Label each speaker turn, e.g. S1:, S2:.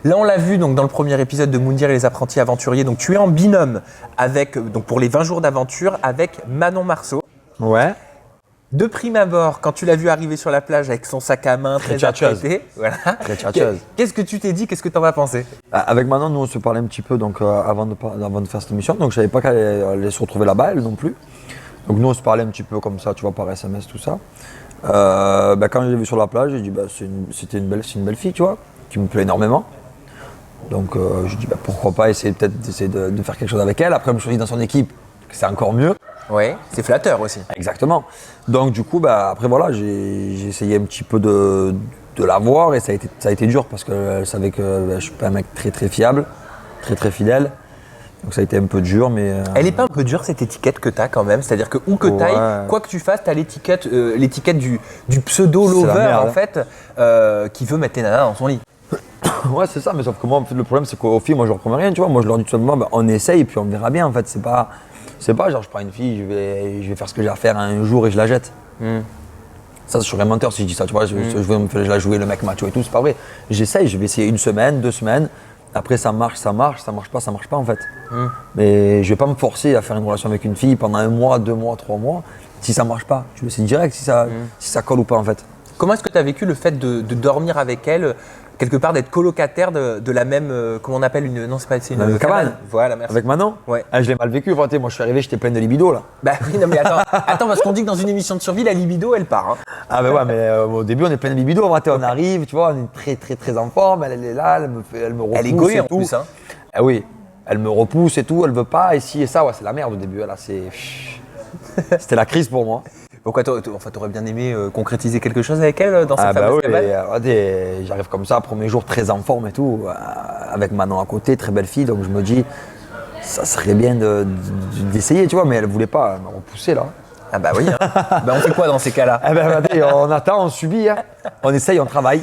S1: Là, on l'a vu donc, dans le premier épisode de Moundir et les apprentis aventuriers. Donc, tu es en binôme avec, donc, pour les 20 jours d'aventure avec Manon Marceau.
S2: Ouais.
S1: De prime abord, quand tu l'as vu arriver sur la plage avec son sac à main très apprêté, voilà.
S2: Très tchatcheuse.
S1: Qu'est-ce que tu t'es dit? Qu'est-ce que tu en as pensé?
S2: Avec Manon, nous on se parlait un petit peu donc, avant de faire cette émission, donc je savais pas qu'elle allait se retrouver là-bas, elle non plus. Donc nous on se parlait un petit peu comme ça, tu vois, par SMS, tout ça. Quand je l'ai vue sur la plage, j'ai dit c'est une belle fille, tu vois, qui me plaît énormément. Donc je dis pourquoi pas essayer de faire quelque chose avec elle. Après, je me suis dit dans son équipe, c'est encore mieux.
S1: Oui, c'est flatteur aussi.
S2: Exactement. Donc du coup, après voilà, j'ai essayé un petit peu de la voir et ça a été dur parce qu'elle savait que je suis pas un mec très très fiable, très très fidèle. Donc ça a été un peu dur, mais…
S1: Elle est pas un peu dure cette étiquette que tu as quand même? C'est-à-dire que où que tu ailles, quoi que tu fasses, tu as l'étiquette du pseudo-lover en fait, qui veut mettre tes nanas dans son lit.
S2: Ouais, c'est ça, mais sauf que moi, le problème, c'est qu'aux filles, moi, je leur promets rien, tu vois. Moi, je leur dis tout simplement, on essaye, puis on verra bien, en fait. C'est pas genre, je prends une fille, je vais faire ce que j'ai à faire un jour et je la jette. Ça, je serais un menteur si je dis ça, tu vois. Je vais la jouer, le mec macho et tout, c'est pas vrai. J'essaye, je vais essayer 1 semaine, 2 semaines. Après, ça marche, ça marche pas, en fait. Mais je vais pas me forcer à faire une relation avec une fille pendant 1 mois, 2 mois, 3 mois. Si ça marche pas, je vais essayer direct si ça colle ou pas, en fait.
S1: Comment est-ce que tu as vécu le fait de dormir avec elle, quelque part d'être colocataire de la même, comment on appelle une… Non, c'est pas une
S2: cabane.
S1: Voilà, merci.
S2: Avec Manon?
S1: Ouais.
S2: Je l'ai mal vécu, moi je suis arrivé, j'étais plein de libido là.
S1: Bah oui, non mais attends, parce qu'on dit que dans une émission de survie, la libido, elle part. Hein.
S2: Ah bah ouais, mais au début on est plein de libido, on arrive, tu vois, on est très très très en forme, elle est là, elle me repousse.
S1: Elle est goée
S2: et
S1: en
S2: tout.
S1: plus, hein.
S2: Ah oui, elle me repousse et tout, elle veut pas, et ci et ça, ouais, c'est la merde au début, là, c'était la crise pour moi.
S1: Pourquoi t'aurais bien aimé concrétiser quelque chose avec elle dans cette fameuse cabane?
S2: J'arrive comme ça, premier jour très en forme et tout, avec Manon à côté, très belle fille, donc je me dis, ça serait bien d'essayer, tu vois, mais elle voulait pas, elle m'a repoussé là.
S1: Ah bah oui, hein. Bah on fait quoi dans ces cas-là?
S2: On attend, on subit, hein. On essaye, on travaille.